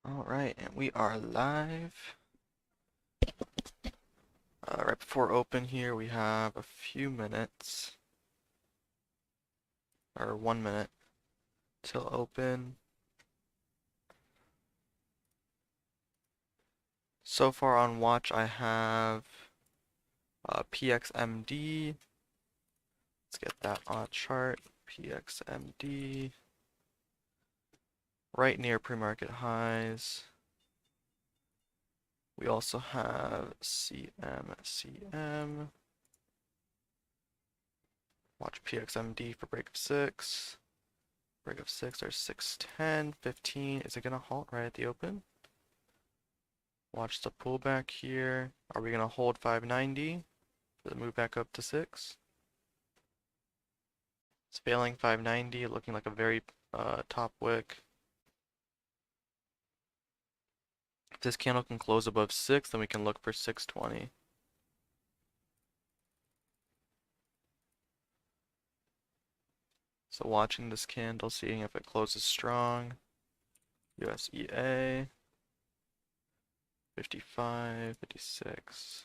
Alright, and we are live. Right before open here, we have a few minutes, or 1 minute, till open. So far on watch, I have PXMD. Let's get that on a chart. PXMD. Right near pre-market highs. We also have CM. Watch PXMD for break of 6. Break of 6, there's 610, 15. Is it going to halt right at the open? Watch the pullback here. Are we going to hold 590 for the move back up to 6? It's failing 590, looking like a very top wick. If this candle can close above 6, then we can look for 620. So watching this candle, seeing if it closes strong. USEA. 55, 56.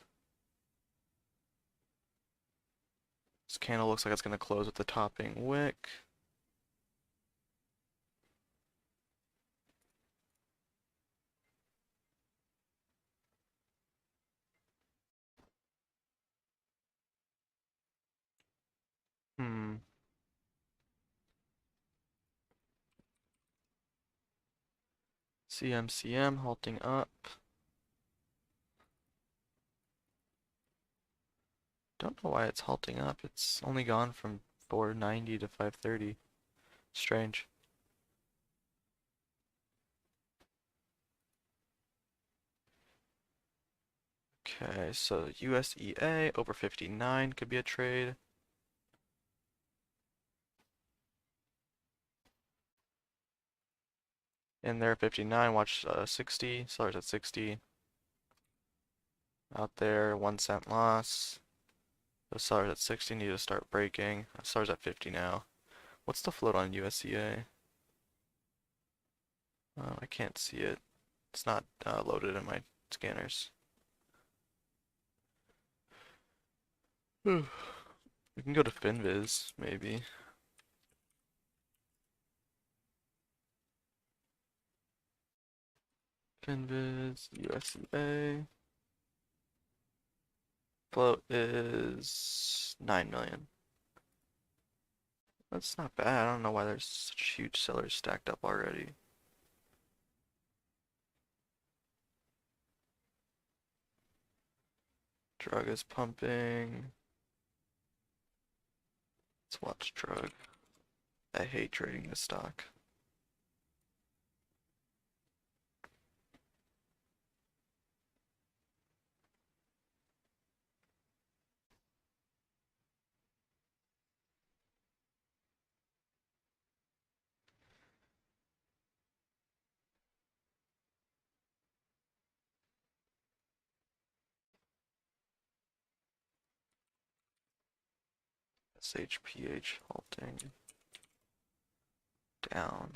This candle looks like it's going to close with the topping wick. CMCM halting up. Don't know why it's halting up. It's only gone from 490 to 530. Strange. Okay, so USEA over 59 could be a trade. In there, 59, watch 60, sellers at 60. Out there, 1 cent loss. Those sellers at 60 need to start breaking. Sellers at 50 now. What's the float on USEA? I can't see it. It's not loaded in my scanners. We can go to FinViz, maybe. FinViz, USEA. Float is 9 million. That's not bad. I don't know why there's such huge sellers stacked up already. Drug is pumping. Let's watch drug. I hate trading this stock. SHPH halting. Down.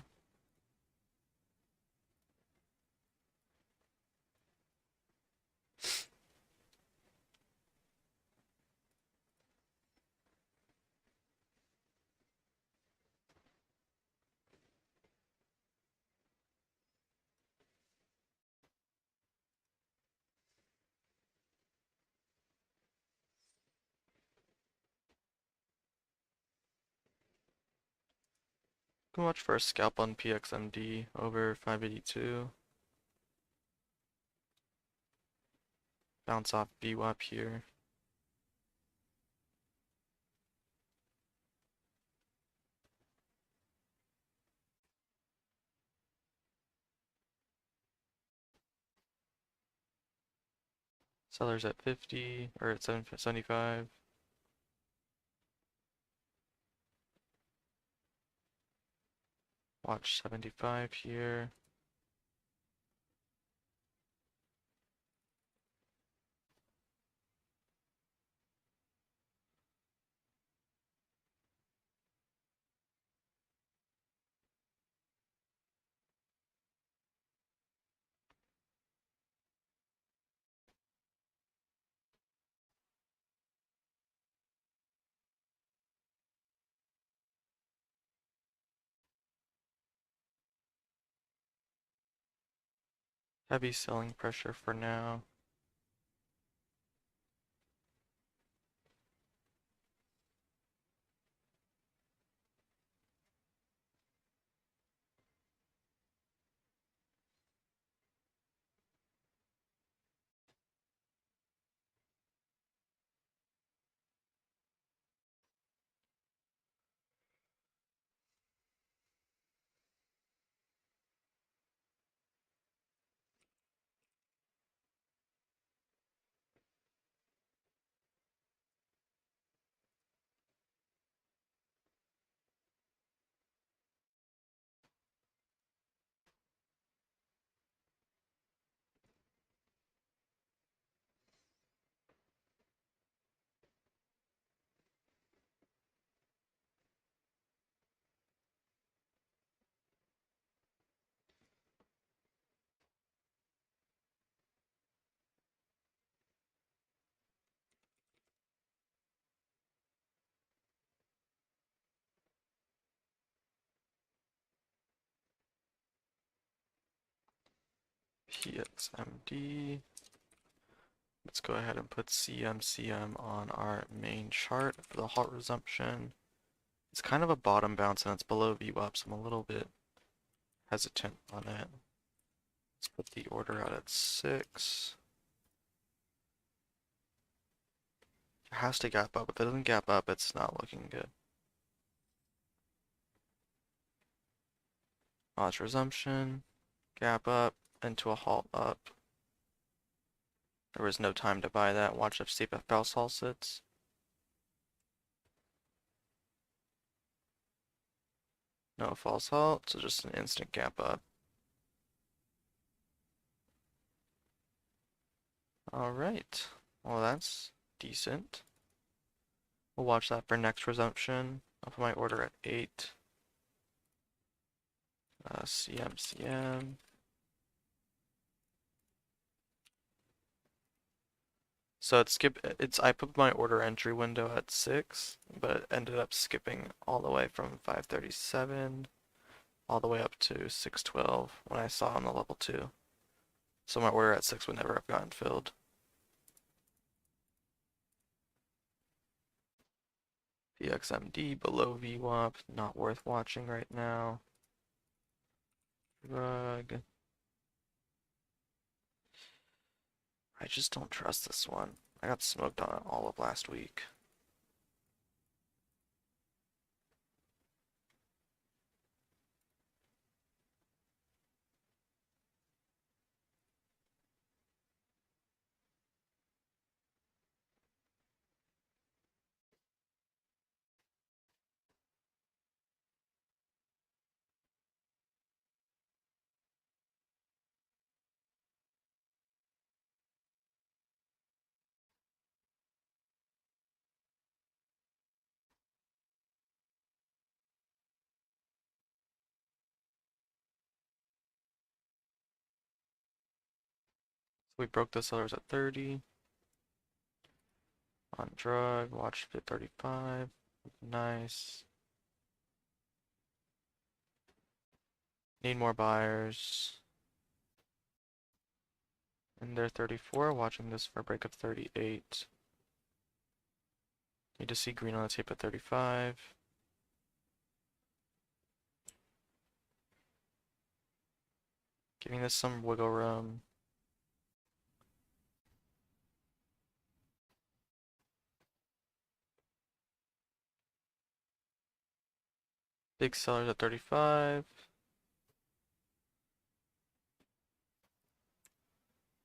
Go watch for a scalp on PXMD over 582. Bounce off VWAP here. Sellers at 50 or at 75. Watch 75 here. Heavy selling pressure for now. PXMD. Let's go ahead and put CM on our main chart for the halt resumption. It's kind of a bottom bounce and it's below VWAP, so I'm a little bit hesitant on it. Let's put the order out at 6. It has to gap up. If it doesn't gap up, it's not looking good. Watch resumption, gap up, into a halt up. There was no time to buy that. Watch if CPF false halt sits. No false halt, so just an instant gap up. Alright, well that's decent. We'll watch that for next resumption. I'll put my order at 8. CM. So I put my order entry window at 6, but it ended up skipping all the way from 537 all the way up to 612 when I saw on the level 2. So my order at 6 would never have gotten filled. PXMD below VWAP, not worth watching right now. Rug. I just don't trust this one. I got smoked on it all of last week. So we broke the sellers at 30. On drug, watch it at 35. Nice. Need more buyers. And they're 34, watching this for a break of 38. Need to see green on the tape at 35. Giving this some wiggle room. Big sellers at 35.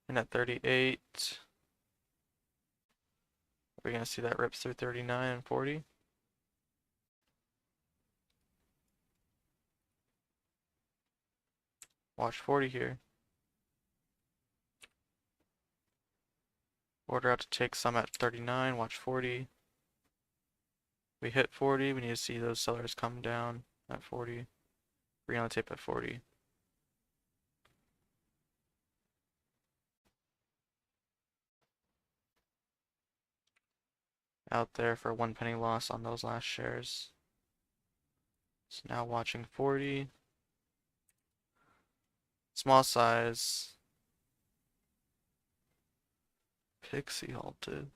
And at 38. We're gonna see that rips through 39 and 40. Watch 40 here. Order out to take some at 39, watch 40. We hit 40, we need to see those sellers come down at 40. Green on the tape at 40. Out there for 1 penny loss on those last shares. So now watching 40. Small size. Pixie halted.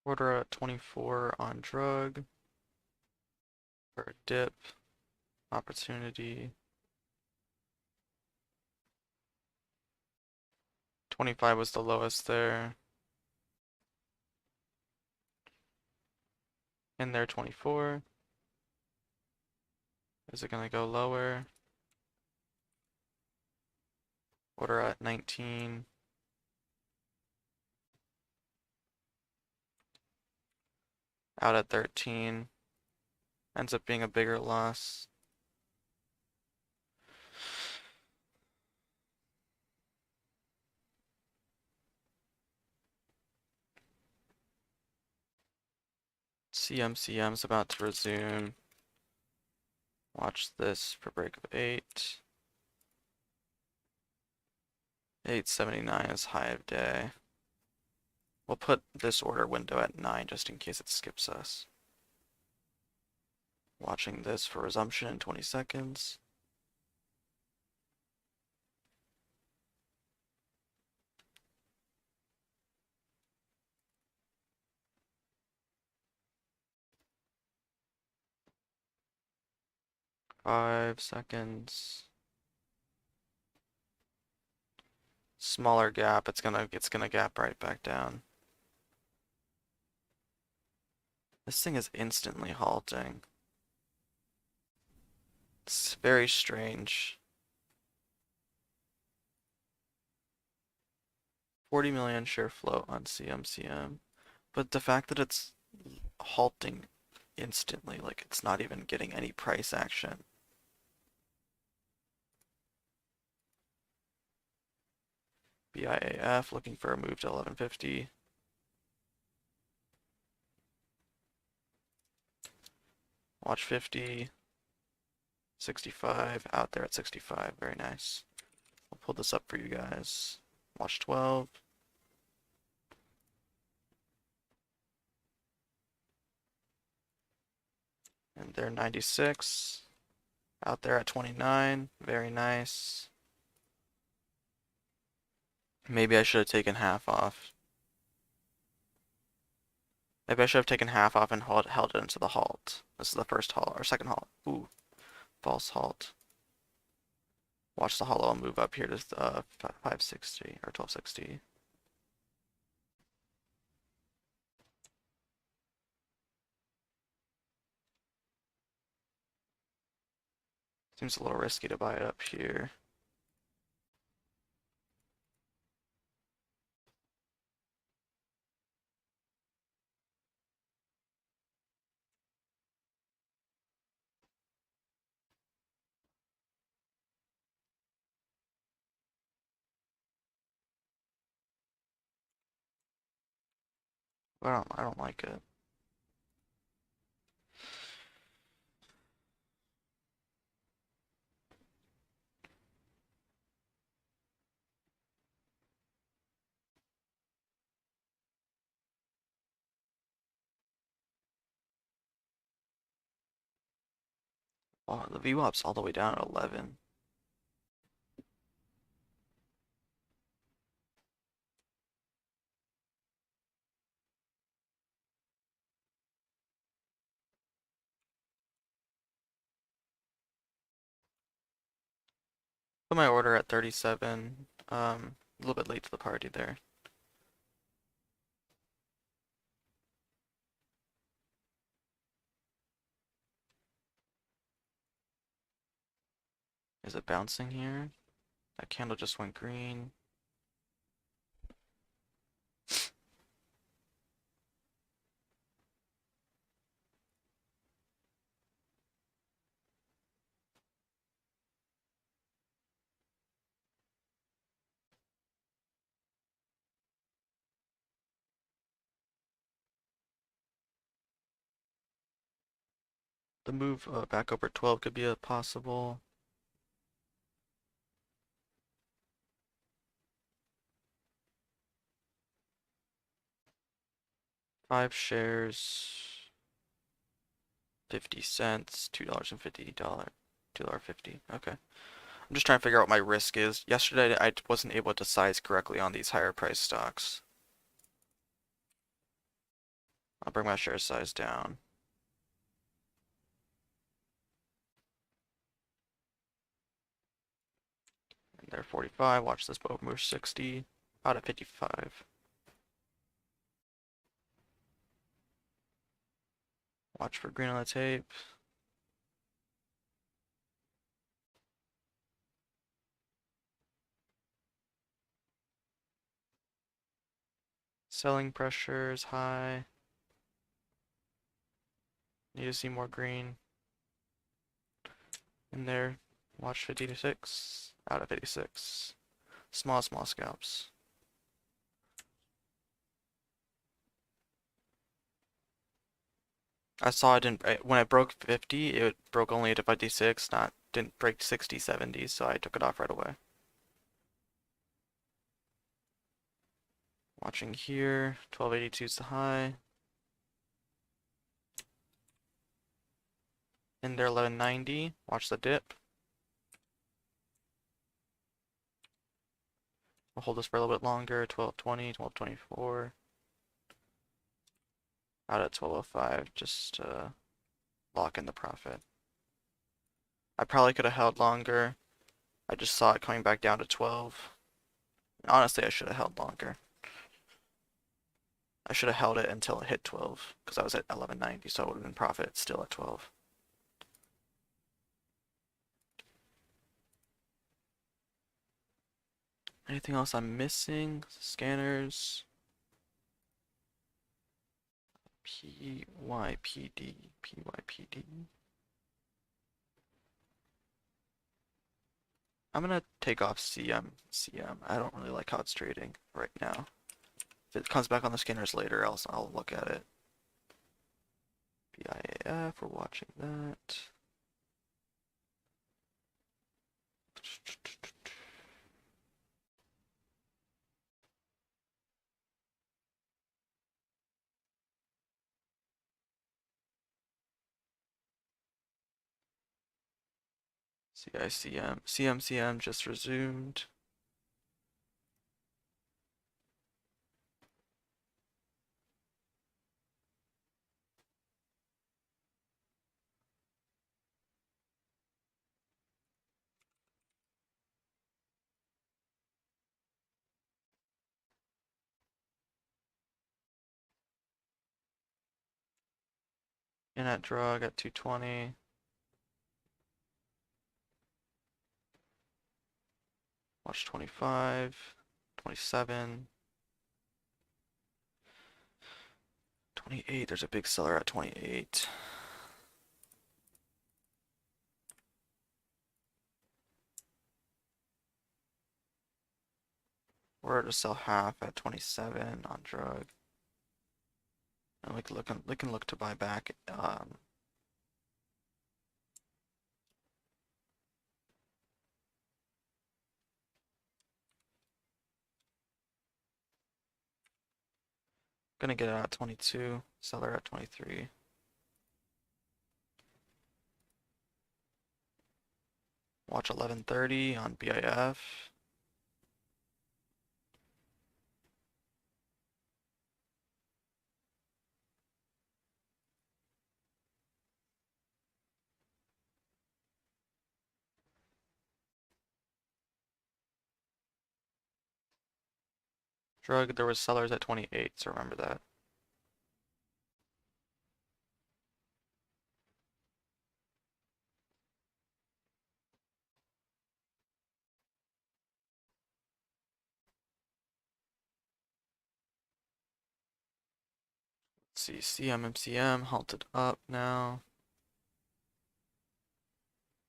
Order at 24 on drug for a dip opportunity. 25 was the lowest there. In there 24. Is it gonna go lower? Order at 19. Out at 13. Ends up being a bigger loss. CMCM's about to resume. Watch this for break of 8. 879 is high of day. We'll put this order window at 9 just in case it skips us. Watching this for resumption in 20 seconds. Five seconds. Smaller gap, it's gonna gap right back down. This thing is instantly halting. It's very strange. 40 million share float on CMCM. But the fact that it's halting instantly, like it's not even getting any price action. BIAF looking for a move to 1150. Watch 50. 65, out there at 65, very nice. I'll pull this up for you guys. Watch 12. And they're 96. Out there at 29, very nice. Maybe I should have taken half off. Maybe I should have taken half off and held it into the halt. This is the first halt, or second halt. Ooh, false halt. Watch the hollow move up here to 560 or 1260. Seems a little risky to buy it up here. I don't like it. Oh, the VWAP's all the way down at 11. Put my order at 37. A little bit late to the party there. Is it bouncing here? That candle just went green. The move back over 12 could be a possible. Five shares, 50 cents, $2.50. Okay. I'm just trying to figure out what my risk is. Yesterday I wasn't able to size correctly on these higher price stocks. I'll bring my share size down. And there 45. Watch this boat move 60. Out at 55. Watch for green on the tape. Selling pressure is high. Need to see more green. In there. Watch 56. Out at 56. Small scalps. I saw it didn't, when it broke 50, it broke only to 56, didn't break 60, 70, so I took it off right away. Watching here, 1282 is the high. In there, 1190. Watch the dip. We'll hold this for a little bit longer. 1220, 1224. Out at 1205, just lock in the profit. I probably could have held longer. I just saw it coming back down to 12. Honestly, I should have held longer. I should have held it until it hit 12, because I was at 1190, so I would have been profit still at 12. Anything else I'm missing? Scanners. PYPD. I'm gonna take off CM. I don't really like how it's trading right now. If it comes back on the scanners later, I'll look at it. BIAF, we're watching that. CM just resumed. In at drug at 220. Watch 25, 27, 28. There's a big seller at 28. We're to sell half at 27 on drug. And we can look to buy back. Gonna get it at 22. Seller at 23. Watch 1130 on BIF. Drug, there was sellers at 28, so remember that. Let's see, CMMCM halted up now.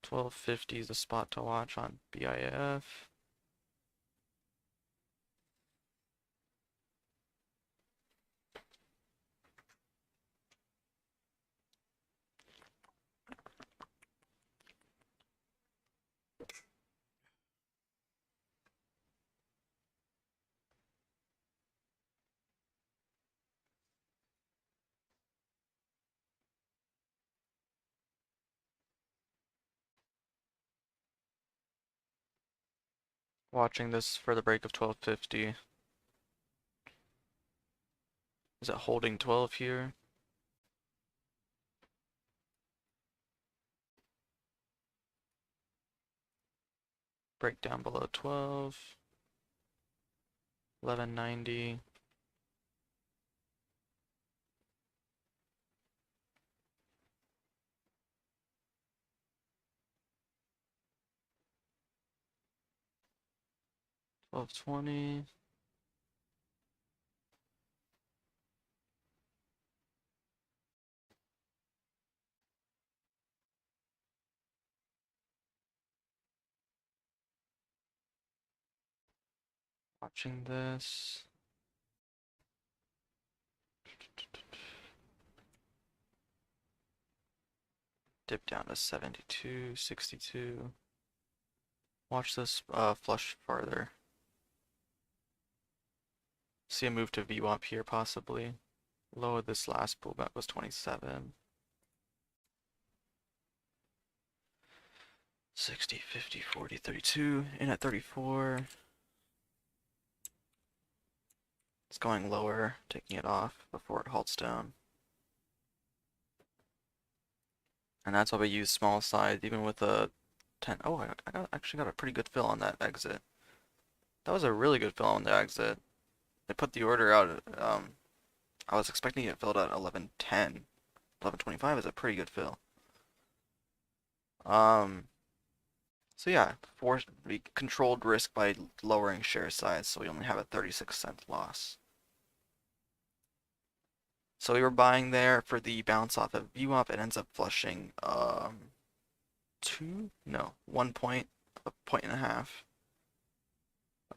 1250 is the spot to watch on BIF. Watching this for the break of 1250. Is it holding 12 here? Break down below 12. 1190. $12.20. Watching this. Dip down to 72, 62. Watch this flush farther. See a move to VWAP here possibly. Low of this last pullback was 27. 60, 50, 40, 32. In at 34. It's going lower, taking it off before it halts down. And that's why we use small size, even with a 10. Oh, actually got a pretty good fill on that exit. That was a really good fill on the exit. They put the order out at, I was expecting it filled at 11:10. 11:25 is a pretty good fill. So yeah, we controlled risk by lowering share size, so we only have a 36-cent loss. So we were buying there for the bounce off of VWAP. It ends up flushing 1 point, a point and a half,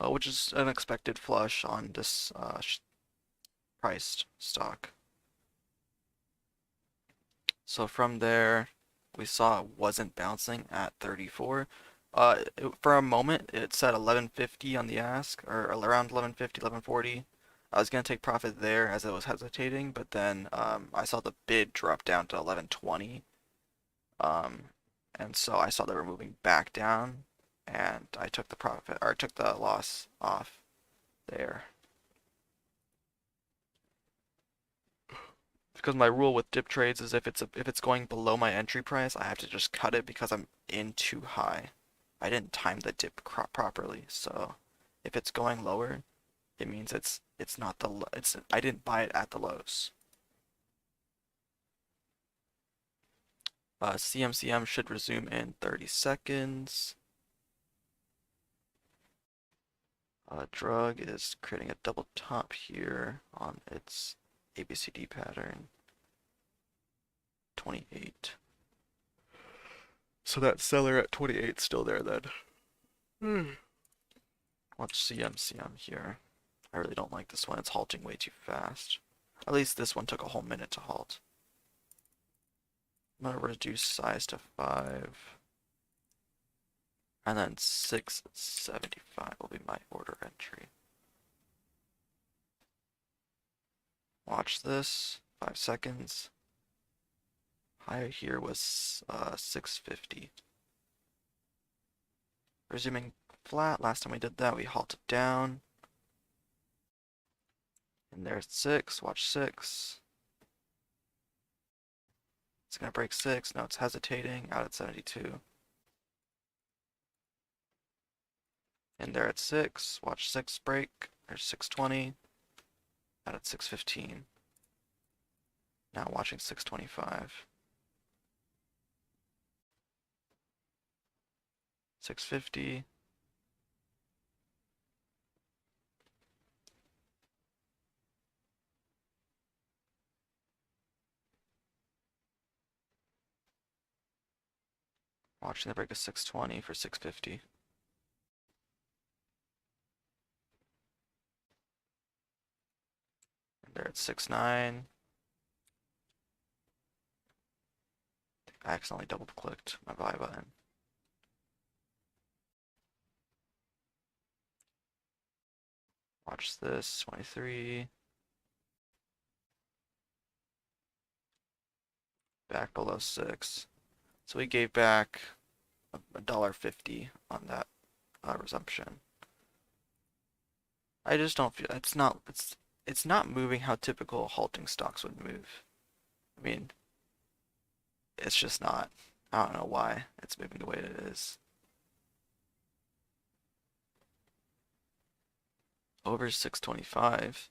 which is an expected flush on this priced stock. So from there, we saw it wasn't bouncing at 34. For a moment, it said 1150 on the ask, or around 1150, 1140. I was gonna take profit there as it was hesitating, but then I saw the bid drop down to 1120, and so I saw they were moving back down, and I took the profit or took the loss off there. Because my rule with dip trades is if it's going below my entry price, I have to just cut it because I'm in too high. I didn't time the dip properly, so if it's going lower, it means it's not I didn't buy it at the lows. CMCM should resume in 30 seconds. Drug is creating a double top here on its ABCD pattern. 28. So that seller at 28 still there then. Watch CMCM here. I really don't like this one. It's halting way too fast. At least this one took a whole minute to halt. I'm gonna reduce size to 5. And then 675 will be my order entry. Watch this. 5 seconds. High here was 650. Resuming flat. Last time we did that, we halted down. And there's 6. Watch 6. It's gonna break 6. No, it's hesitating. Out at 72. And there at 6. Watch 6 break. There's 620. Out at 615. Now watching 625. 650. Watching the break of 620 for 650. And they're at 6.9. I accidentally double clicked my buy button. Watch this, 23. Back below 6. So we gave back $1.50 on that resumption. I just don't feel it's not moving how typical halting stocks would move. I mean, it's just not. I don't know why it's moving the way it is. Over 625.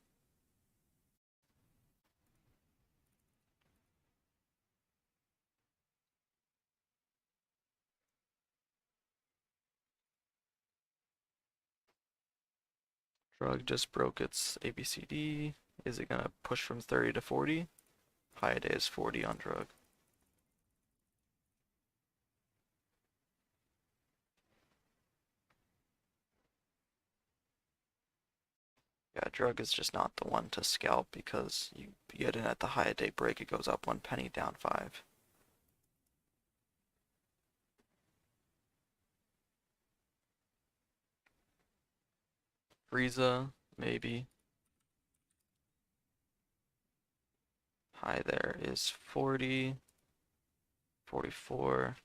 Drug just broke its ABCD. Is it gonna push from 30 to 40? High day is 40 on drug. Yeah, drug is just not the one to scalp because you get in at the high day break, it goes up 1 penny, down 5. Frieza, maybe. High there is 40, 44.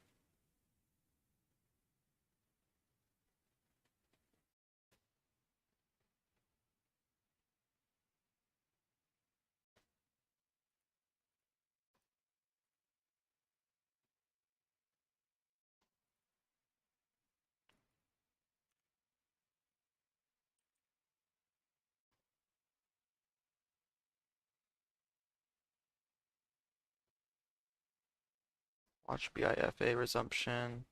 Watch BIFA resumption.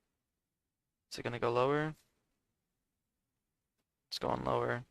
Is it gonna go lower? It's going lower.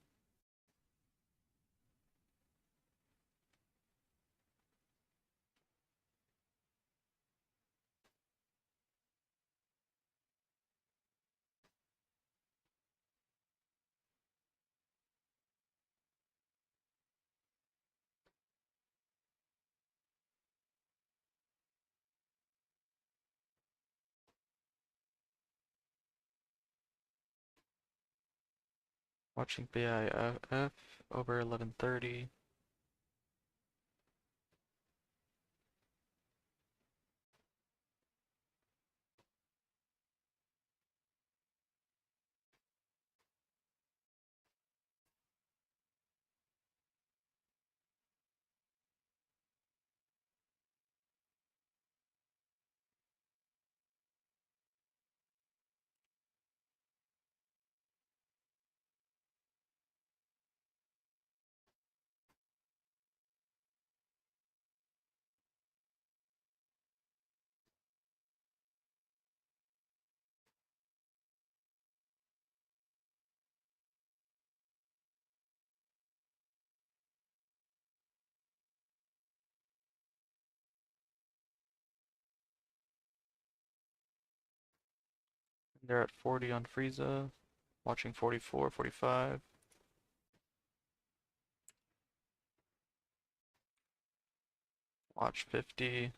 Watching BIF over 1130. They're at 40 on Frieza. Watching 44, 45. Watch 50.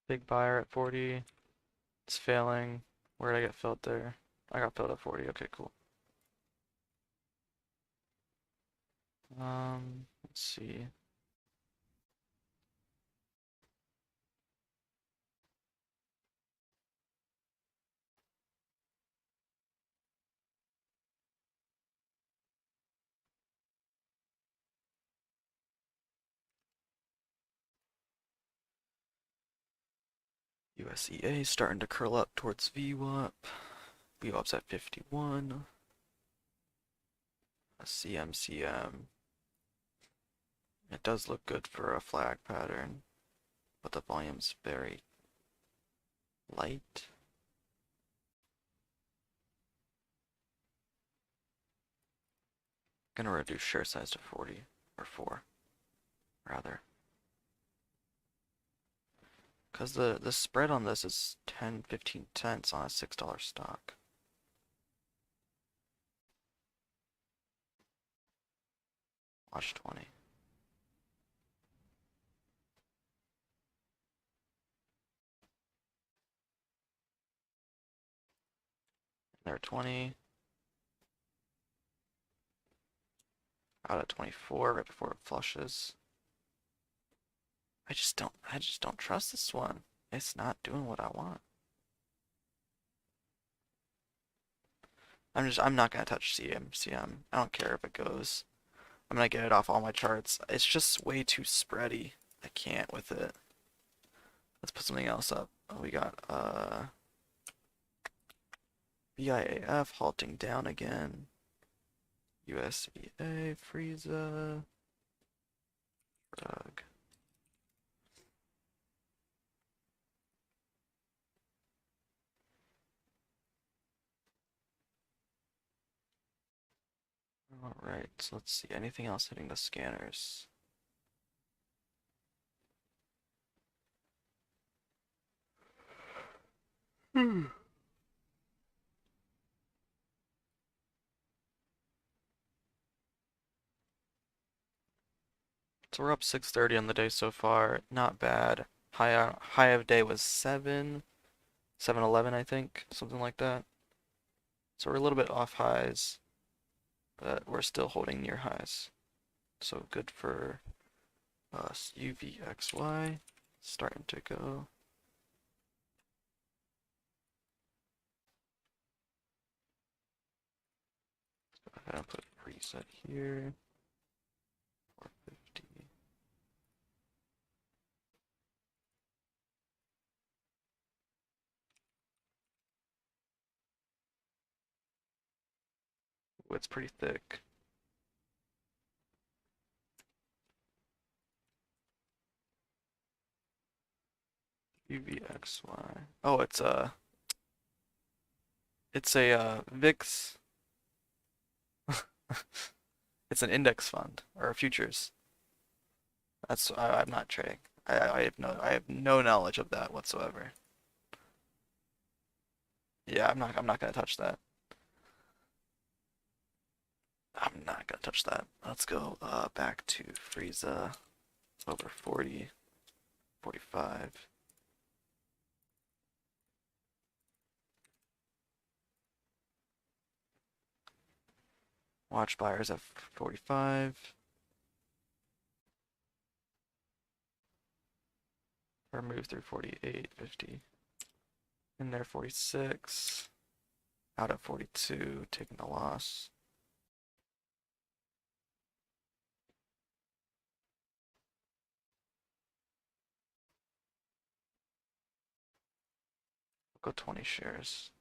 Big buyer at 40. It's failing. Where did I get filled there? I got filled at 40. Okay, cool. Let's see. USEA starting to curl up towards VWAP. VWAP's at 51. A CMCM. It does look good for a flag pattern, but the volume's very light. Gonna reduce share size to 40 or 4 rather. Cause the spread on this is 10, 15 cents on a $6 stock. Watch 20. There 20. Out at 24 right before it flushes. I just don't trust this one. It's not doing what I want. I'm not gonna touch CM. I don't care if it goes. I'm gonna get it off all my charts. It's just way too spready. I can't with it. Let's put something else up. Oh, we got BIAF halting down again. USEA, Frieza, Rug. Alright, so let's see. Anything else hitting the scanners? So we're up 630 on the day so far. Not bad. High of day was 711 I think, something like that. So we're a little bit off highs, but we're still holding near highs. So good for us. UVXY starting to go. Let's go ahead and put preset here. 450. Ooh, it's pretty thick. UVXY. Oh, it's a VIX. It's an index fund or futures. I'm not trading. I have no knowledge of that whatsoever. Yeah, I'm not gonna touch that. I'm not gonna touch that. Let's go back to Frieza. It's over 40, 45. Watch buyers at 45. Or move through 48, 50. In there 46. Out at 42, taking the loss. We'll go 20 shares.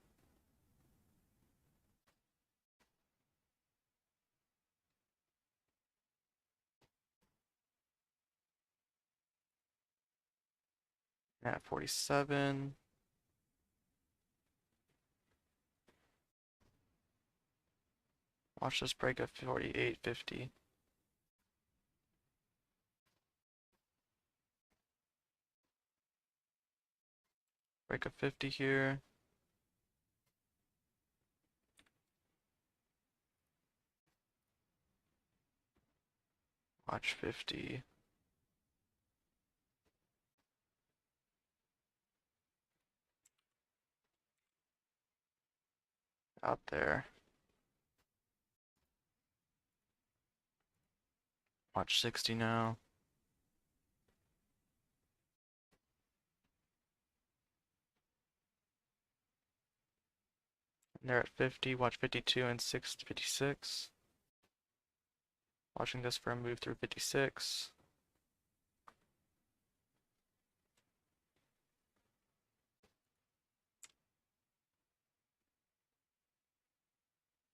At 47. Watch this break at 48.50. Break of 50 here. Watch 50. Out there. Watch 60 now. And they're at 50. Watch 52 and 56. Watching this for a move through 56.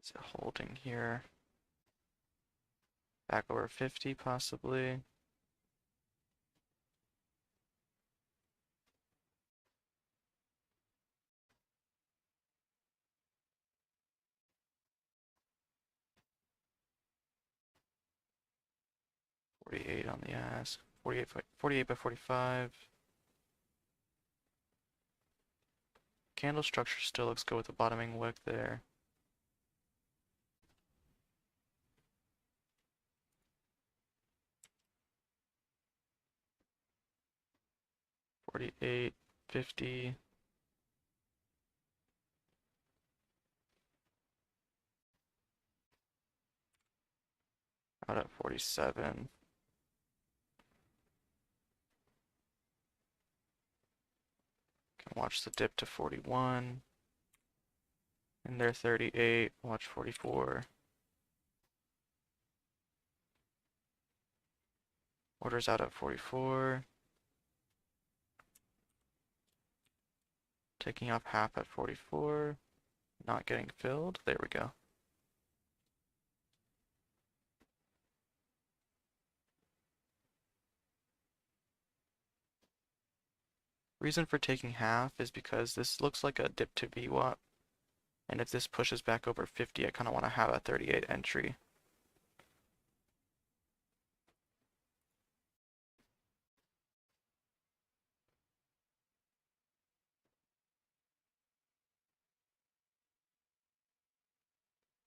Is it holding here? Back over 50 possibly. $48 on the ask. 48 by 45. Candle structure still looks good with the bottoming wick there. 48, 50. Out at 47. Watch the dip to 41. And they're 38. Watch 44. Orders out at 44. Taking off half at 44. Not getting filled. There we go. Reason for taking half is because this looks like a dip to VWAP. And if this pushes back over 50, I kind of want to have a 38 entry.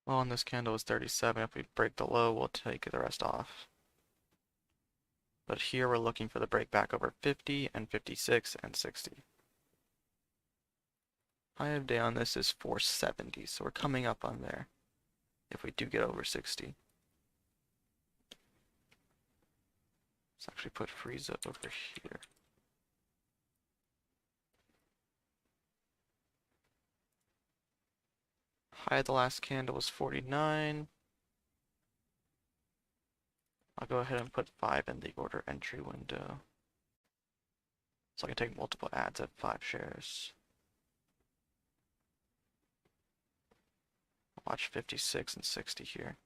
Well, and this candle is 37. If we break the low, we'll take the rest off. But here we're looking for the break back over 50 and 56 and 60. High of day on this is 470, so we're coming up on there if we do get over 60. Let's actually put freeze up over here. High of the last candle was 49. I'll go ahead and put 5 in the order entry window. So I can take multiple ads at 5 shares. Watch 56 and 60 here.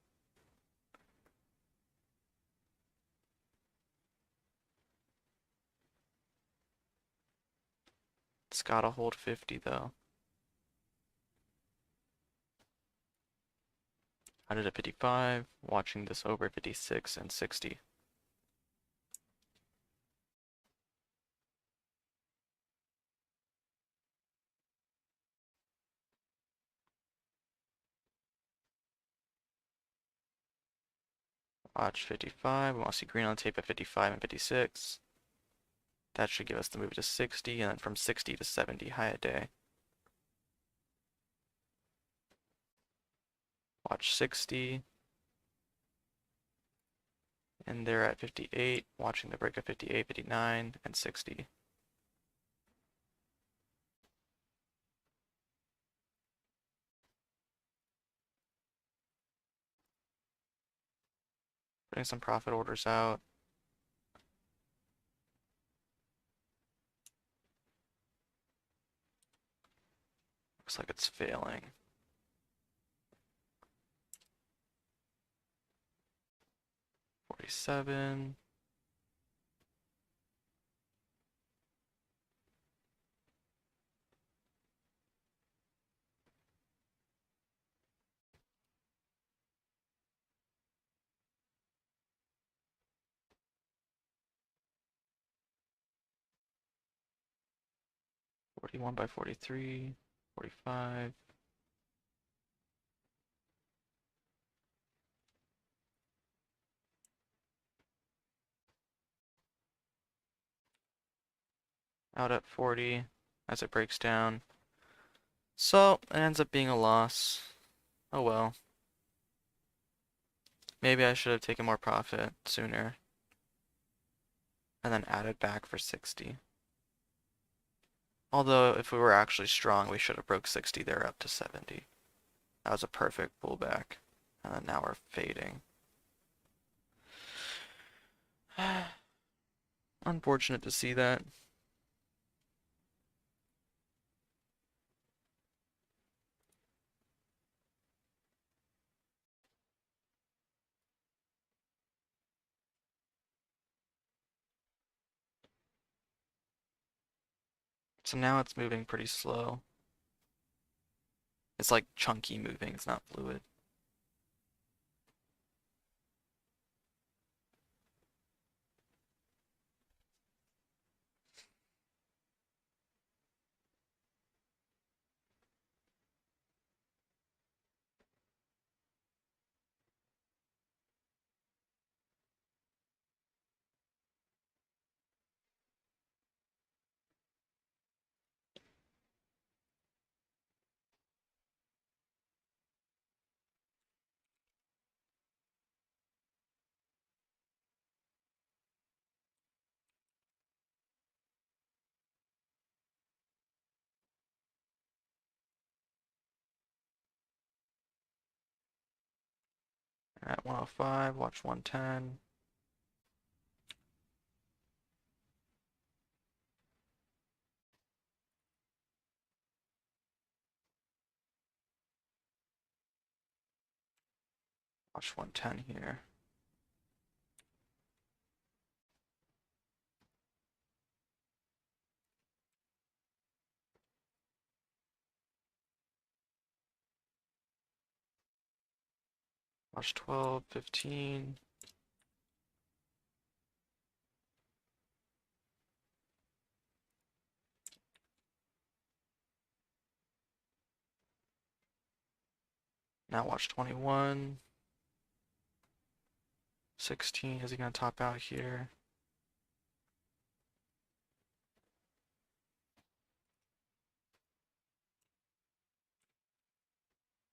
It's gotta hold 50 though. I did a 55, watching this over 56 and 60. Watch 55, we want to see green on tape at 55 and 56. That should give us the move to 60, and then from 60 to 70 high a day. Watch 60. And they're at 58, watching the break of 58, 59, and 60. Putting some profit orders out. Looks like it's failing. $47. $41 by 43, 45. Out at 40 as it breaks down. So it ends up being a loss. Oh well. Maybe I should have taken more profit sooner. And then added back for 60. Although if we were actually strong, we should have broke 60 there up to 70. That was a perfect pullback. And then now we're fading. Unfortunate to see that. So now it's moving pretty slow. It's like chunky moving, it's not fluid. At 105, watch 110. Watch 110 here. Watch 12, 15. Now watch 21. 16, is he going to top out here?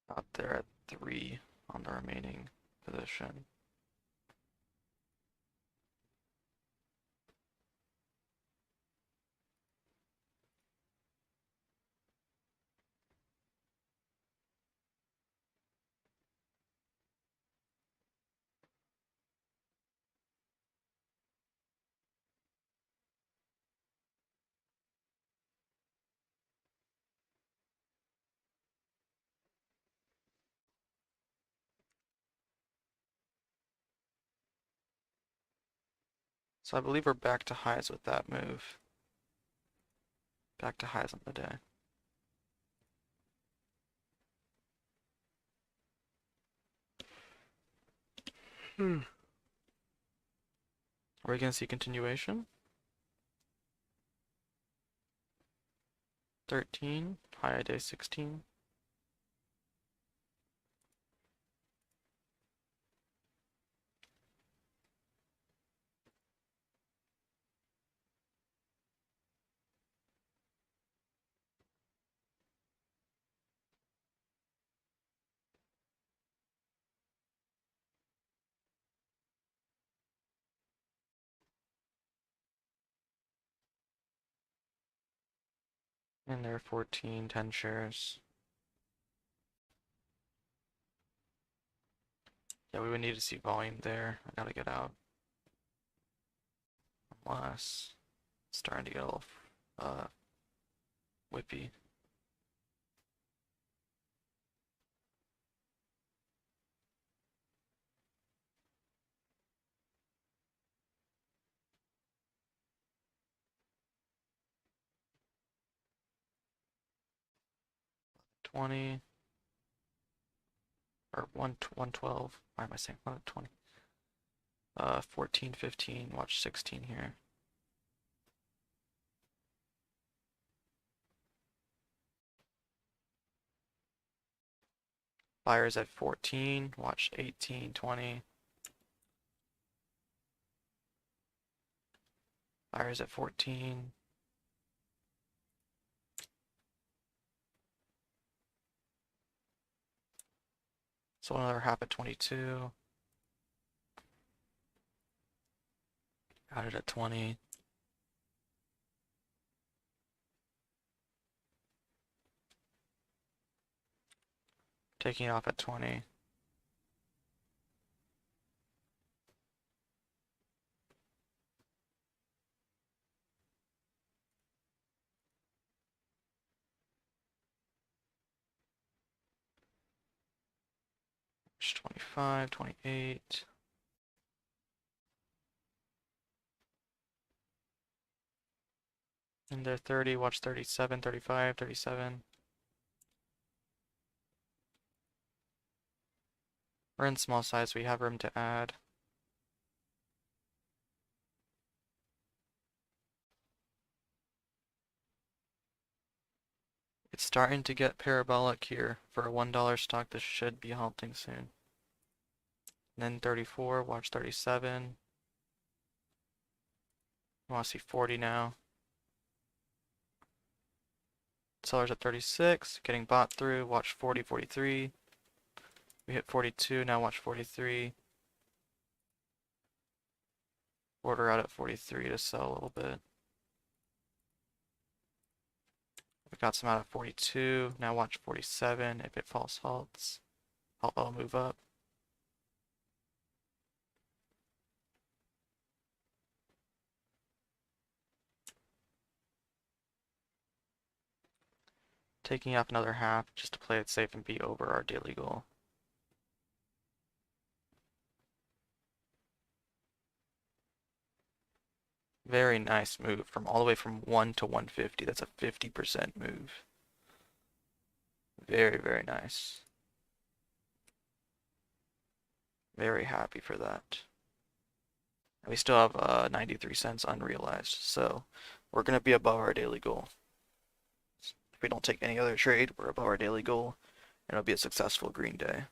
Out there at 3 on the remaining position. So I believe we're back to highs with that move. Back to highs on the day. Are we going to see continuation? 13, high day 16. And there are 14, 10 shares. Yeah, we would need to see volume there. I gotta get out. Unless it's starting to get a little whippy. $20 or 112. Why am I saying 120? 14, 15. Watch 16 here. Buyers at 14. Watch 18, 20. Buyers at 14. So another half at 22. Got it at 20. Taking it off at 20. Watch 25, 28. And there 30, watch 37, 35, 37. We're in small size, we have room to add. It's starting to get parabolic here. For a $1 stock, this should be halting soon. And then 34, watch 37. I want to see 40 now. Sellers at 36, getting bought through, watch 40, 43. We hit 42, now watch 43. Order out at 43 to sell a little bit. We got some out at 42, now watch 47. If it false halts, I'll move up. Taking off another half just to play it safe and be over our daily goal. Very nice move from all the way from 1 to 150. That's a 50% move. Very, very nice. Very happy for that. We still have 93 cents unrealized, so we're going to be above our daily goal. If we don't take any other trade, we're above our daily goal, and it'll be a successful green day.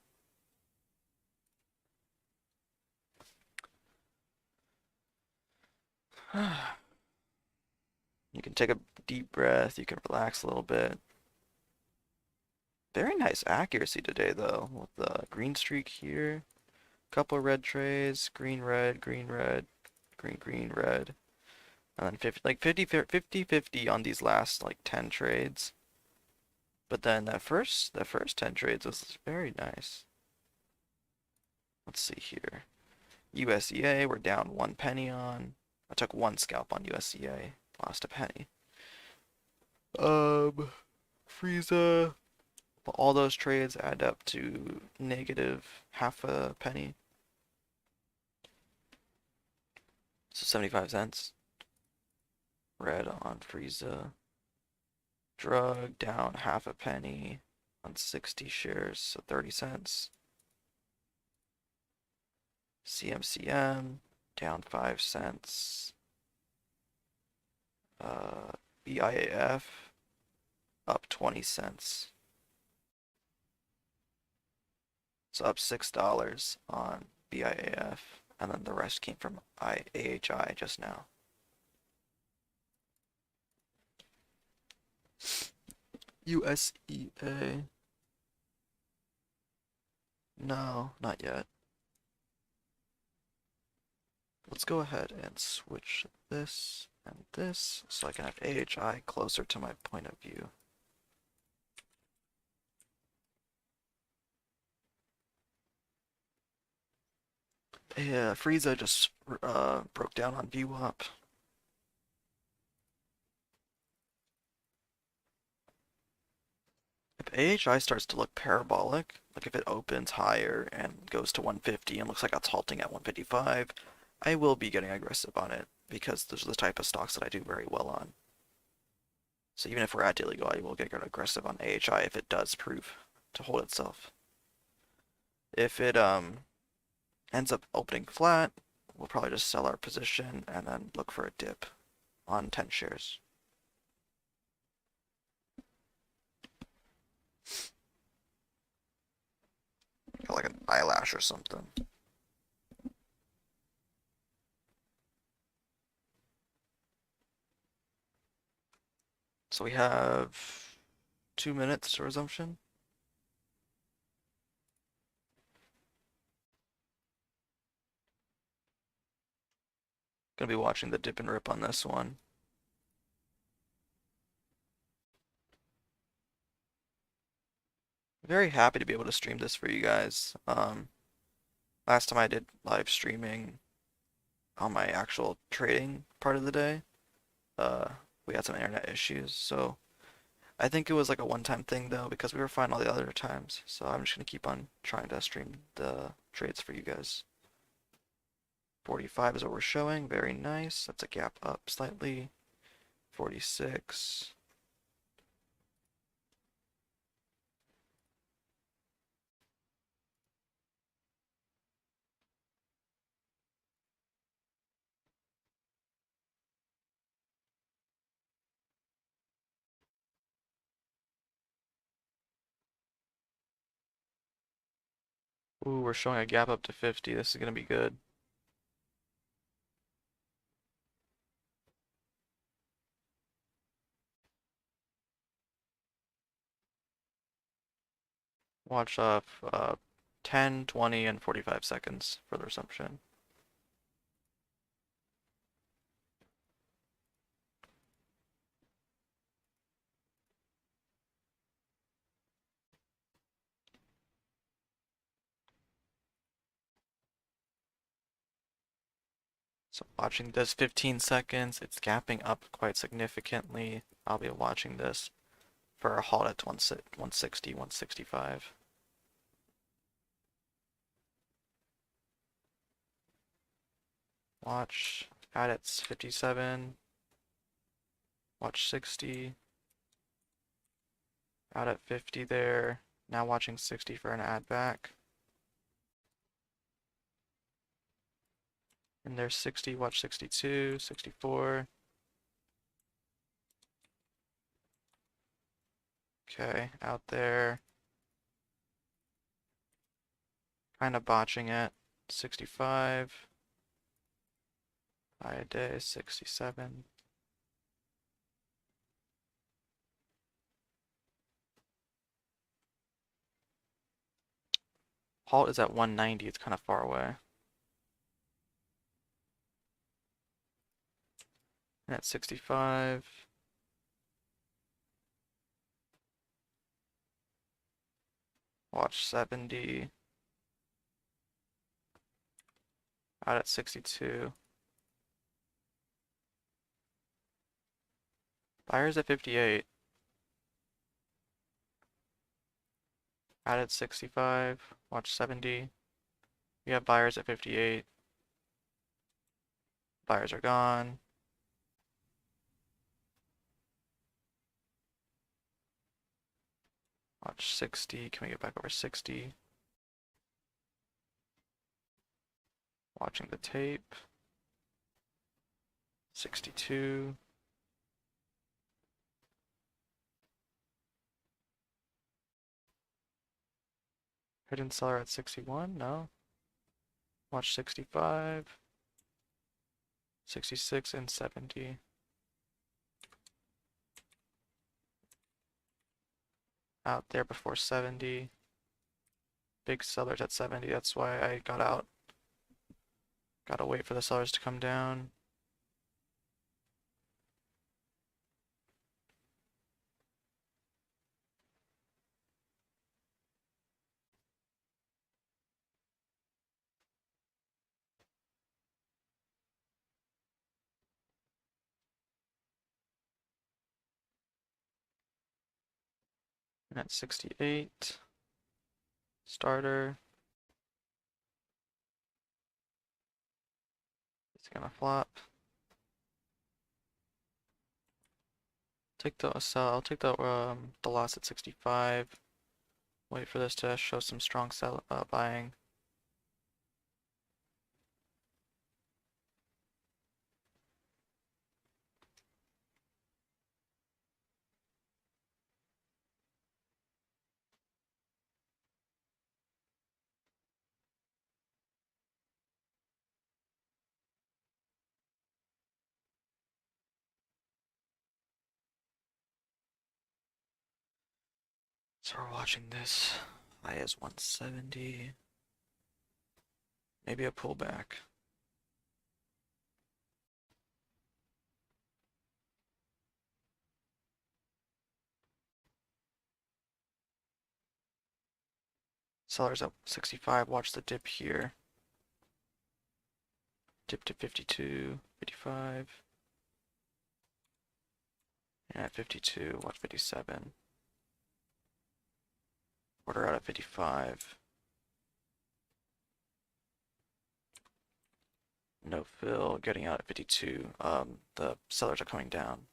You can take a deep breath, you can relax a little bit. Very nice accuracy today, though, with the green streak here. Couple red trays, green, red, green, red, green, green, red. And then 50 on these last like 10 trades. But then that first 10 trades was very nice. Let's see here. USEA, we're down 1 penny on. I took 1 scalp on USEA, lost a penny. Frieza. All those trades add up to negative half a penny. So 75 cents. Red on Frieza. Drug down half a penny on 60 shares, so 30 cents. CMCM down 5 cents. BIAF up 20 cents. So up $6 on BIAF, and then the rest came from AHI just now. USEA. No, not yet. Let's go ahead and switch this and this so I can have AHI closer to my point of view. Yeah, Frieza just broke down on VWAP. If AHI starts to look parabolic, like if it opens higher and goes to 150 and looks like it's halting at 155, I will be getting aggressive on it because those are the type of stocks that I do very well on. So even if we're at daily goal, I will get aggressive on AHI if it does prove to hold itself. If it ends up opening flat, we'll probably just sell our position and then look for a dip on 10 shares. Got like an eyelash or something. So we have 2 minutes to resumption. Gonna be watching the dip and rip on this one. Very happy to be able to stream this for you guys. Last time I did live streaming on my actual trading part of the day, we had some internet issues, so I think it was like a one-time thing though because we were fine all the other times. So I'm just gonna keep on trying to stream the trades for you guys. 45 is what we're showing. Very nice. That's a gap up slightly. 46. Ooh, we're showing a gap up to 50. This is gonna be good. Watch 10, 20, and 45 seconds for the resumption. So watching this 15 seconds, it's gapping up quite significantly. I'll be watching this for a halt at 160, 165. Watch, add at 57, watch 60, out at 50 there, now watching 60 for an add back. And there's 60, watch 62, 64. Okay, out there. Kind of botching it. 65. Buy a day, 67. Halt is at 190, it's kind of far away. And at 65. Watch 70. Out at 62. Buyers at 58. Out at 65. Watch 70. We have buyers at 58. Buyers are gone. Watch 60. Can we get back over 60? Watching the tape. 62. Hidden seller at 61? No. Watch 65. 66 and 70. Out there before 70. Big sellers at 70, that's why I got out. Gotta wait for the sellers to come down. And at 68. Starter. It's gonna flop. I'll take the loss at 65. Wait for this to show some strong buying. So we're watching this. High is 170. Maybe a pullback. Sellers up 65. Watch the dip here. Dip to 52, 55. And at 52, watch 57. Order out at 55. No fill, getting out at 52. The sellers are coming down.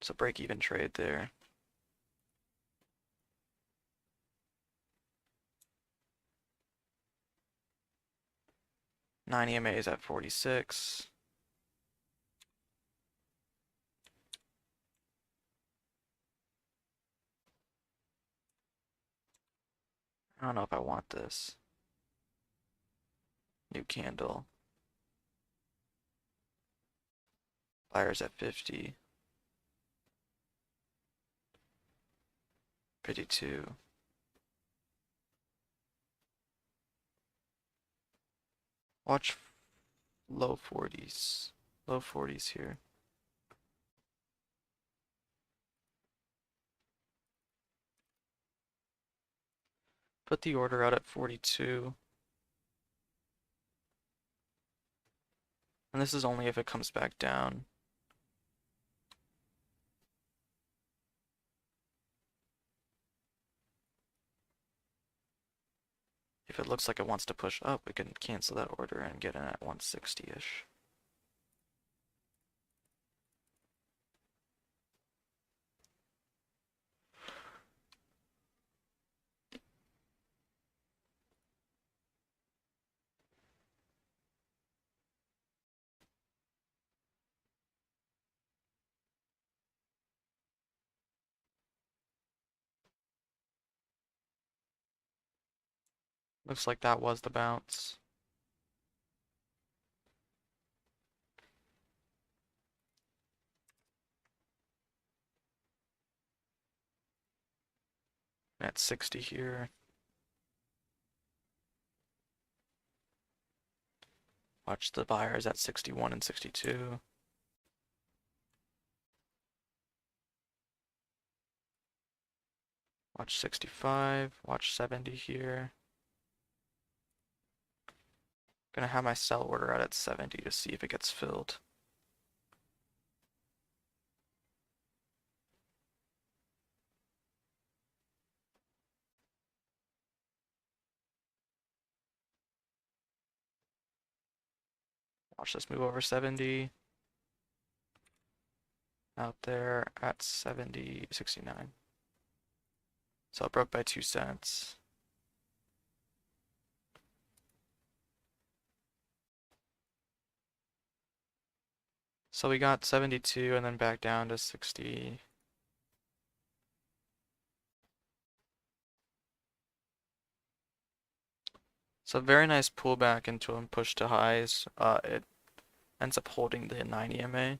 It's a break-even trade there. Nine EMAs at 46. I don't know if I want this. New candle. Buyers at 50. 52. Watch low 40s. Low 40s here. Put the order out at 42. And this is only if it comes back down. If it looks like it wants to push up, we can cancel that order and get in at 160-ish. Looks like that was the bounce. At 60 here. Watch the buyers at 61 and 62. Watch 65, watch 70 here. Gonna have my sell order out at 70 to see if it gets filled. Watch this move over 70. Out there at 70, 69. So it broke by 2 cents. So we got 72 and then back down to 60. So very nice pullback into and push to highs. It ends up holding the 90 MA.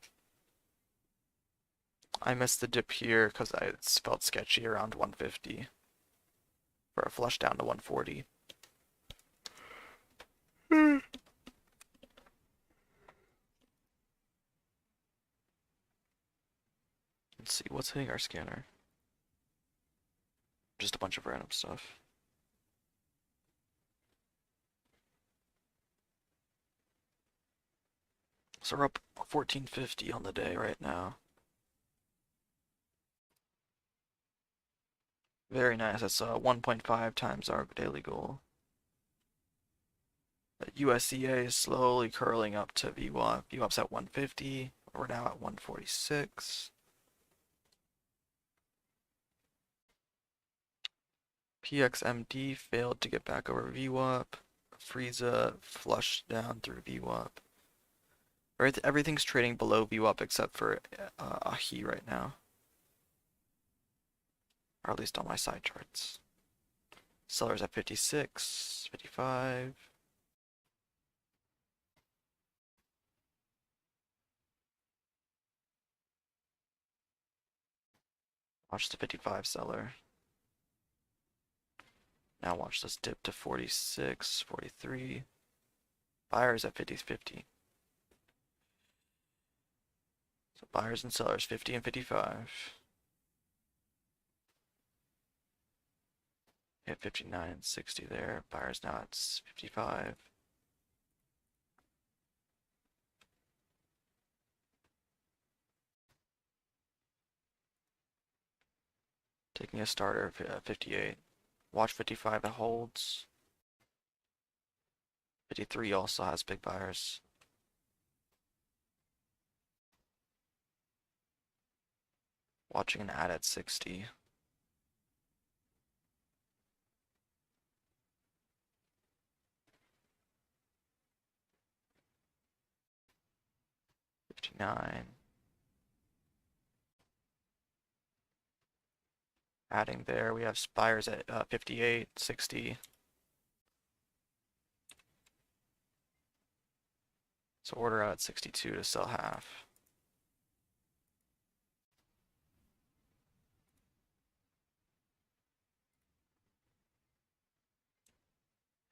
I missed the dip here because I felt sketchy around 150 for a flush down to 140. Let's see, what's hitting our scanner? Just a bunch of random stuff. So we're up 1450 on the day right now. Very nice. That's 1.5 times our daily goal. The USCA is slowly curling up to VWAP. VWAP's at 150. We're now at 146. PXMD failed to get back over VWAP. Frieza flushed down through VWAP. Right, everything's trading below VWAP except for AHI right now. Or at least on my side charts. Sellers at 56, 55. Watch the 55 seller. Now watch this dip to 46, 43. Buyers at 50, 50. So buyers and sellers 50 and 55. Hit 59 and 60 there. Buyers now at 55. Taking a starter at 58. Watch 55 that holds. 53 also has big buyers. Watching an ad at 60. $59. Adding there, we have buyers at 58, 60. So order out at 62 to sell half.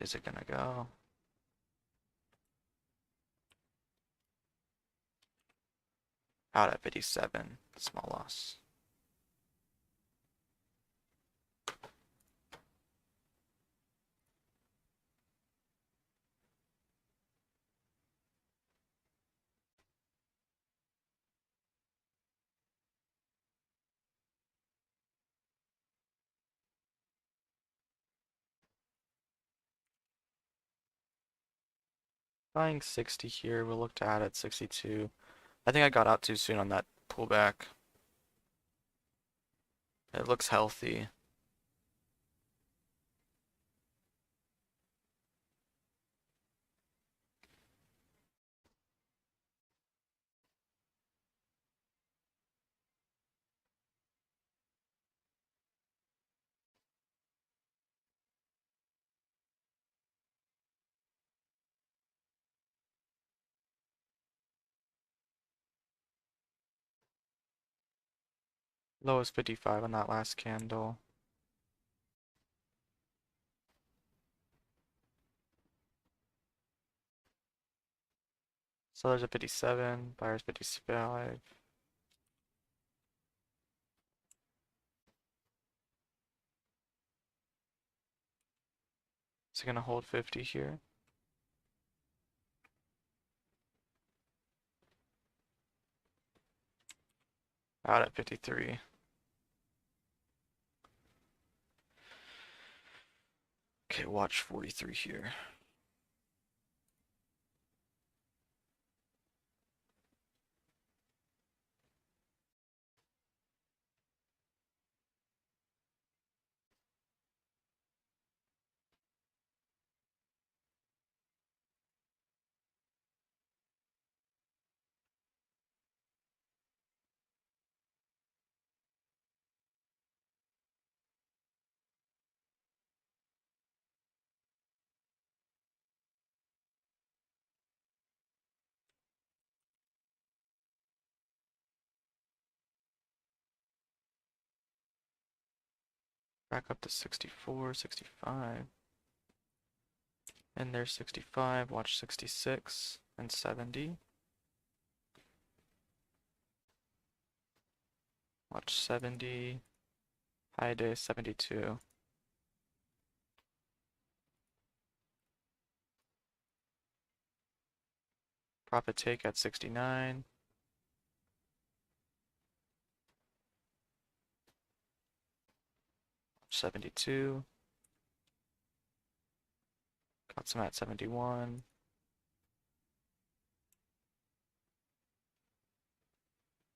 Is it gonna go? Out at 57, small loss. Buying 60 here, we'll look to add at 62. I think I got out too soon on that pullback. It looks healthy. Low is 55 on that last candle. Sellers at 57, buyers 55. Is it gonna hold 50 here? Out at 53. Okay, watch 43 here. Back up to 64, 65. And there's 65, watch 66 and 70. Watch 70, high day 72. Profit take at 69. Watch 72. Got some at 71.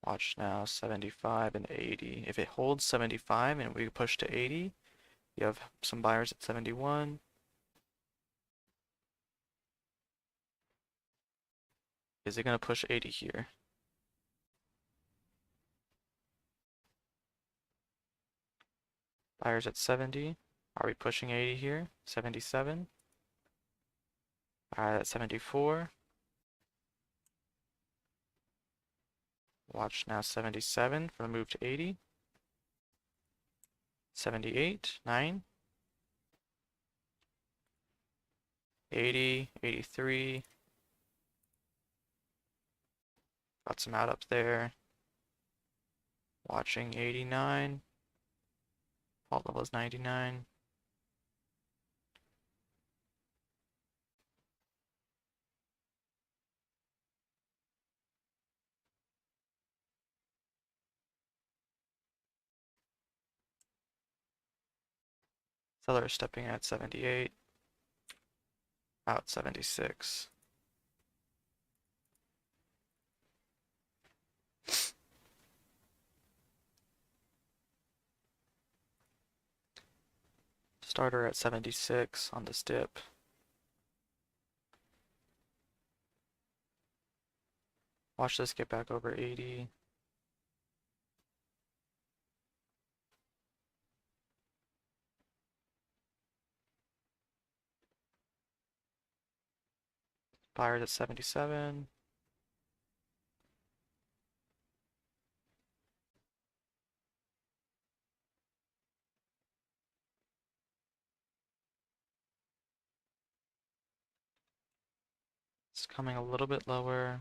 Watch now 75 and 80. If it holds 75 and we push to 80, you have some buyers at 71. Is it going to push 80 here? Buyers at 70. Are we pushing 80 here? 77. Buyer at 74. Watch now 77 for the move to 80. 78, 9. 80, 83. Got some out up there. Watching 89. Fault level is 99. Seller is stepping at 78. Out 76. Starter at 76 on this dip. Watch this get back over 80. Buyers at 77. It's coming a little bit lower.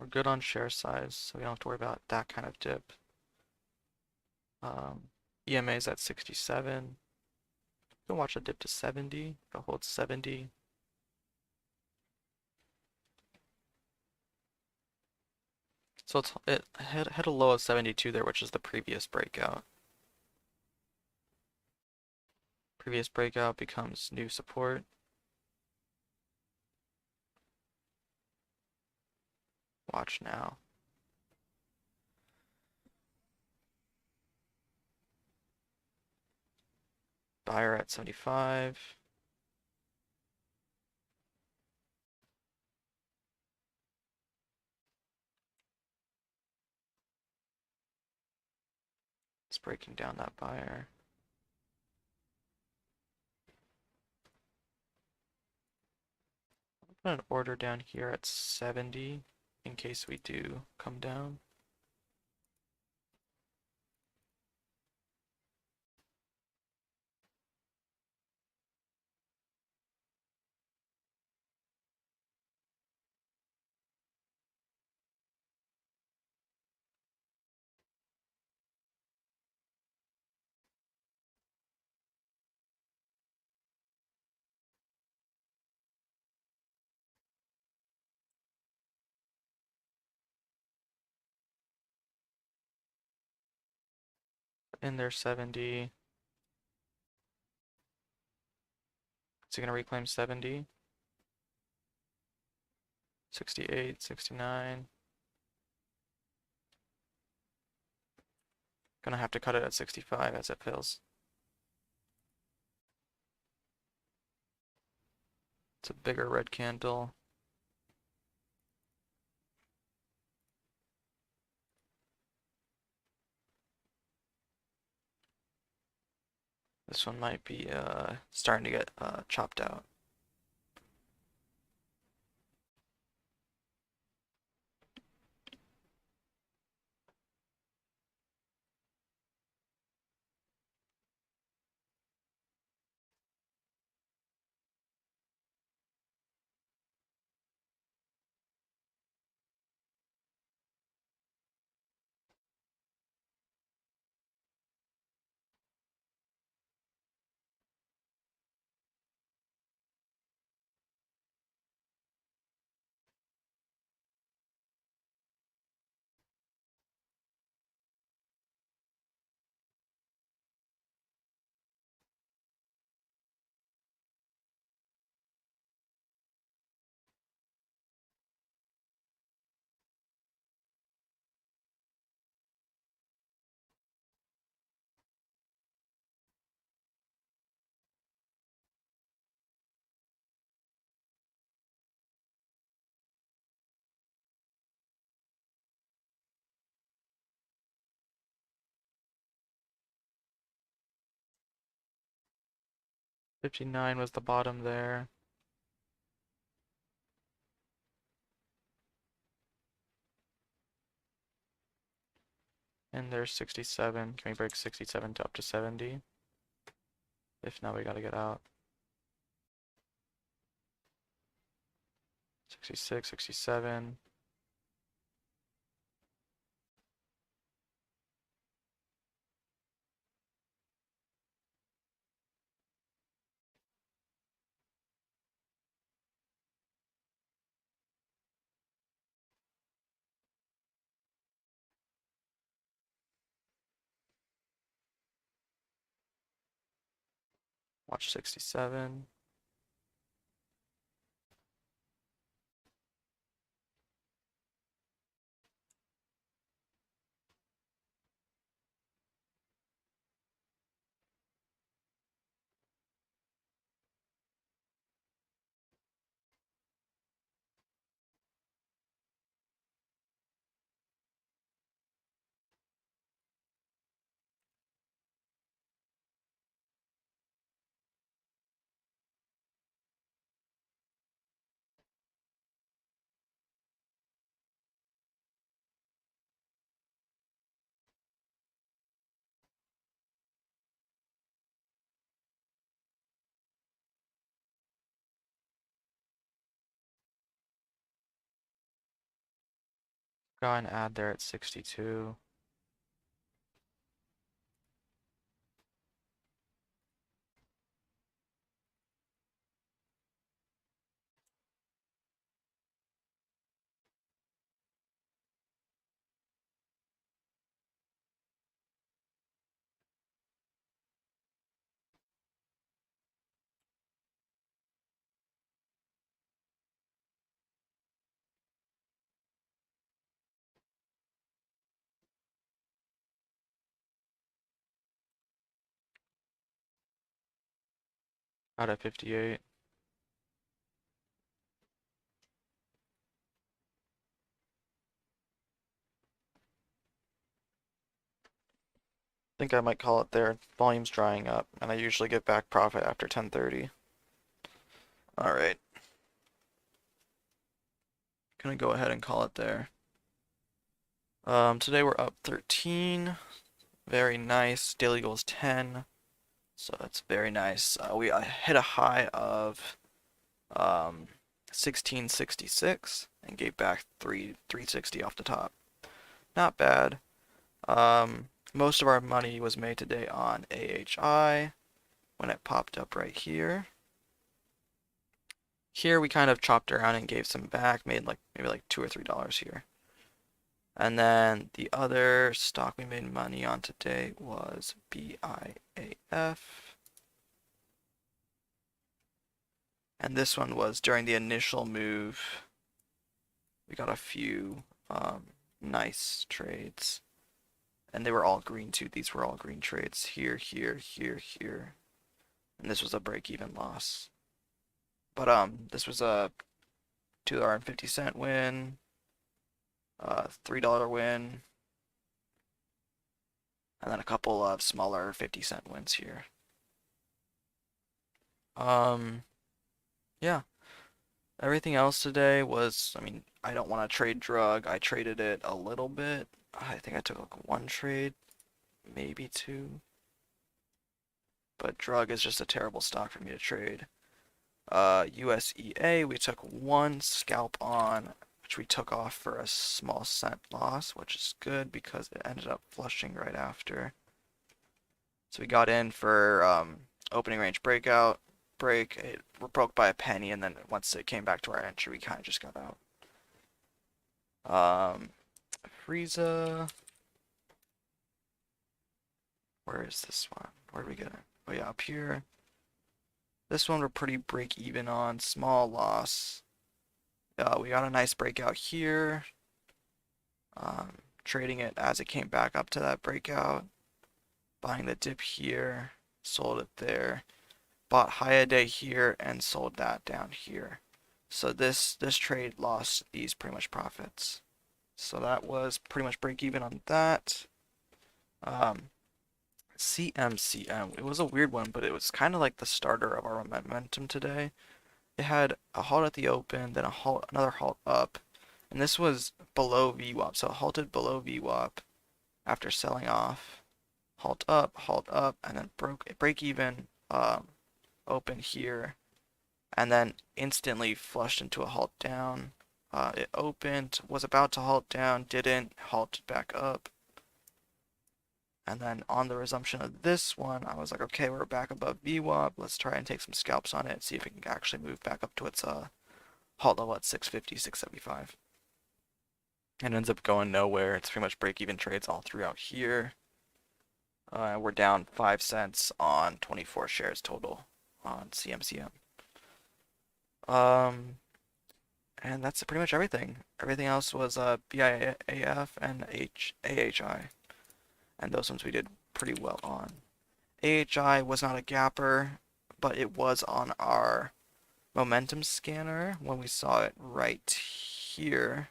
We're good on share size, so we don't have to worry about that kind of dip. EMA is at 67. You can watch a dip to 70. If it holds 70. So it hit a low of 72 there, which is the previous breakout. Previous breakout becomes new support. Watch now. Buyer at 75. It's breaking down that buyer. I'll put an order down here at 70 in case we do come down. In there 70. Is he gonna reclaim 70? 68, 69. Gonna have to cut it at 65 as it fills. It's a bigger red candle. This one might be starting to get chopped out. $59 was the bottom there. And there's 67. Can we break 67 to up to 70? If not, we gotta get out. 66, 67. Watch 67. Go and add there at 62. Out at 58. Think I might call it there. Volume's drying up, and I usually get back profit after 10:30. All right, gonna go ahead and call it there. Today we're up 13. Very nice. Daily goal is 10, so that's very nice. We hit a high of 1666 and gave back 360 off the top. Not bad. Most of our money was made today on AHI when it popped up right here. Here we kind of chopped around and gave some back, made like maybe like $2 or $3 here. And then the other stock we made money on today was BIAF. And this one was during the initial move. We got a few nice trades. And they were all green too. These were all green trades. Here, here, here, here. And this was a break-even loss. But this was a $2.50 win, $3 win, and then a couple of smaller 50-cent wins here. Yeah. Everything else today was, I mean, I don't want to trade drug. I traded it a little bit. I think I took like one trade, maybe two. But drug is just a terrible stock for me to trade. USEA, we took one scalp on, which we took off for a small cent loss, which is good because it ended up flushing right after. So we got in for opening range breakout, break, it broke by a penny, and then once it came back to our entry, we kind of just got out. Frieza, where is this one? Where do we get it? Oh yeah, up here. This one we're pretty break even on, small loss. We got a nice breakout here. Trading it as it came back up to that breakout. Buying the dip here, sold it there. Bought high a day here and sold that down here. So this trade lost these pretty much profits. So that was pretty much break even on that. CMCM, it was a weird one, but it was kind of like the starter of our momentum today. It had a halt at the open, then a halt, another halt up, and this was below VWAP, so it halted below VWAP after selling off, halt up, and then break even, open here, and then instantly flushed into a halt down. It opened, was about to halt down, didn't, halted back up. And then on the resumption of this one, I was like, okay, we're back above VWAP. Let's try and take some scalps on it, see if it can actually move back up to its halt level at 650, 675. And it ends up going nowhere. It's pretty much break-even trades all throughout here. We're down 5 cents on 24 shares total on CMCM. And that's pretty much everything. Everything else was BIAF and AHI. And those ones we did pretty well on. AHI was not a gapper, but it was on our momentum scanner when we saw it right here.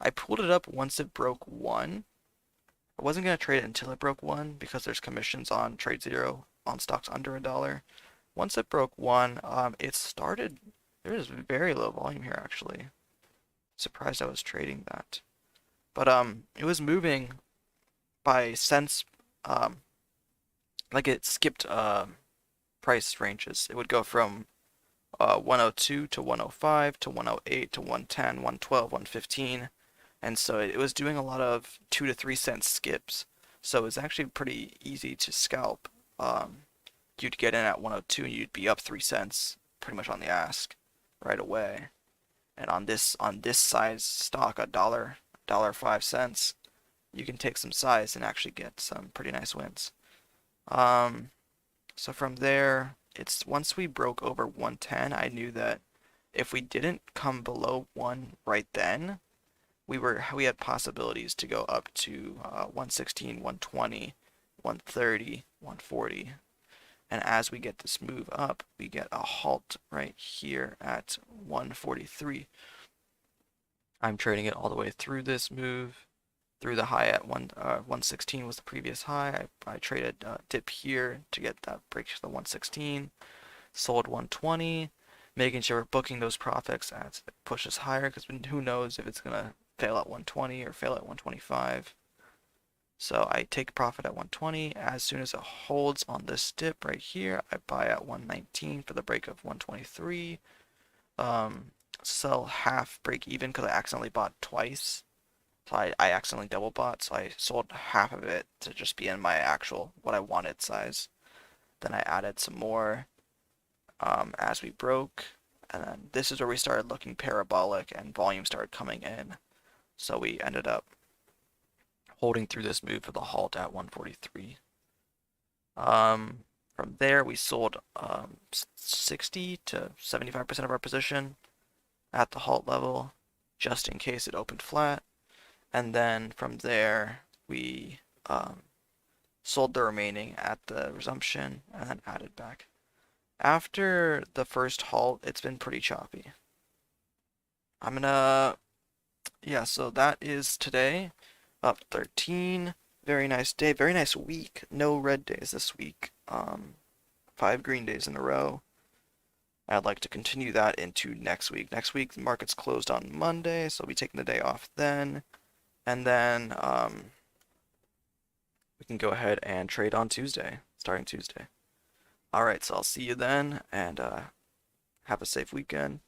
I pulled it up once it broke 1. I wasn't going to trade it until it broke 1 because there's commissions on TradeZero on stocks under $1. Once it broke 1, it started, there is very low volume here actually. Surprised I was trading that. But it was moving by cents, like it skipped price ranges. It would go from 102 to 105 to 108 to 110, 112, 115. And so it was doing a lot of 2 to 3 cent skips. So it was actually pretty easy to scalp. You'd get in at 102 and you'd be up 3 cents pretty much on the ask right away. And on this size stock, $1.05, you can take some size and actually get some pretty nice wins. So from there, it's once we broke over 110, I knew that if we didn't come below 1 right then, we had possibilities to go up to 116, 120, 130, 140. And as we get this move up, we get a halt right here at 143. I'm trading it all the way through this move, through the high at 116 was the previous high. I traded dip here to get that break to the 116, sold 120, making sure we're booking those profits as it pushes higher, because who knows if it's gonna fail at 120 or fail at 125. So I take profit at 120. As soon as it holds on this dip right here, I buy at 119 for the break of 123. Sell half break even because I accidentally bought twice. So I accidentally double bought, so I sold half of it to just be in my actual what I wanted size. Then I added some more as we broke, and then this is where we started looking parabolic and volume started coming in. So we ended up holding through this move for the halt at 143. From there, we sold 60 to 75% of our position at the halt level, just in case it opened flat. And then from there, we sold the remaining at the resumption and then added back. After the first halt, it's been pretty choppy. Yeah, so that is today. Up 13. Very nice day. Very nice week. No red days this week. 5 green days in a row. I'd like to continue that into next week. Next week, the market's closed on Monday, so I'll be taking the day off then. And then we can go ahead and trade on Tuesday, starting Tuesday. All right, so I'll see you then, and have a safe weekend.